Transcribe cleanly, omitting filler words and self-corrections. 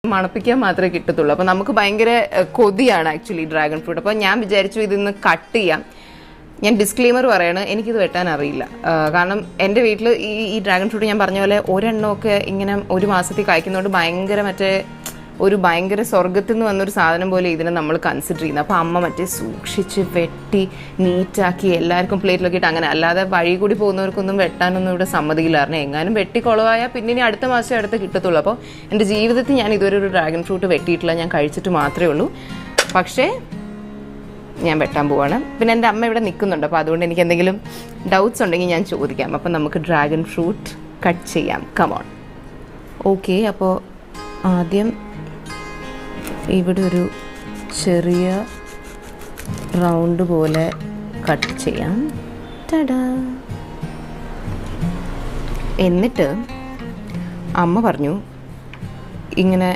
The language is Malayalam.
മണപ്പിക്കാൻ മാത്രമേ കിട്ടത്തുള്ളൂ. അപ്പോൾ നമുക്ക് ഭയങ്കര കൊതിയാണ് ആക്ച്വലി ഡ്രാഗൺ ഫ്രൂട്ട്. അപ്പോൾ ഞാൻ വിചാരിച്ചു ഇതിന്ന് കട്ട് ചെയ്യാം. ഞാൻ ഡിസ്ക്ലെയിമർ പറയാണ്, എനിക്കിത് വെട്ടാൻ അറിയില്ല. കാരണം എൻ്റെ വീട്ടിൽ ഈ ഡ്രാഗൺ ഫ്രൂട്ട് ഞാൻ പറഞ്ഞ പോലെ ഒരെണ്ണമൊക്കെ ഇങ്ങനെ ഒരു മാസത്തിൽ കായ്ക്കുന്നതുകൊണ്ട് ഭയങ്കര സ്വർഗത്തിൽ നിന്ന് വന്നൊരു സാധനം പോലെ ഇതിനെ നമ്മൾ കൺസിഡർ ചെയ്യുന്നത്. അപ്പോൾ അമ്മ സൂക്ഷിച്ച് വെട്ടി നീറ്റാക്കി എല്ലാവർക്കും പ്ലേറ്റിലൊക്കെ ഇട്ട് അങ്ങനെ, അല്ലാതെ വഴി കൂടി പോകുന്നവർക്കൊന്നും വെട്ടാനൊന്നും ഇവിടെ സമ്മതിക്കില്ലായിരുന്നു. എങ്ങാനും വെട്ടി കുളവായാൽ പിന്നെ ഇനി അടുത്ത മാസം അടുത്ത് കിട്ടത്തുള്ളൂ. അപ്പോൾ എൻ്റെ ജീവിതത്തിൽ ഞാൻ ഇതുവരെ ഒരു ഡ്രാഗൺ ഫ്രൂട്ട് വെട്ടിയിട്ടില്ല, ഞാൻ കഴിച്ചിട്ട് മാത്രമേ ഉള്ളൂ. പക്ഷേ ഞാൻ വെട്ടാൻ പോവാണ്. പിന്നെ എൻ്റെ അമ്മ ഇവിടെ നിൽക്കുന്നുണ്ട്, അപ്പോൾ അതുകൊണ്ട് എനിക്ക് എന്തെങ്കിലും ഡൗട്ട്സ് ഉണ്ടെങ്കിൽ ഞാൻ ചോദിക്കാം. അപ്പം നമുക്ക് ഡ്രാഗൺ ഫ്രൂട്ട് കട്ട് ചെയ്യാം. കമോൺ. ഓക്കെ, അപ്പോൾ ആദ്യം ഇവിടെ ഒരു ചെറിയ റൗണ്ട് പോലെ കട്ട് ചെയ്യാം. ടടാ. എന്നിട്ട് അമ്മ പറഞ്ഞു ഇങ്ങനെ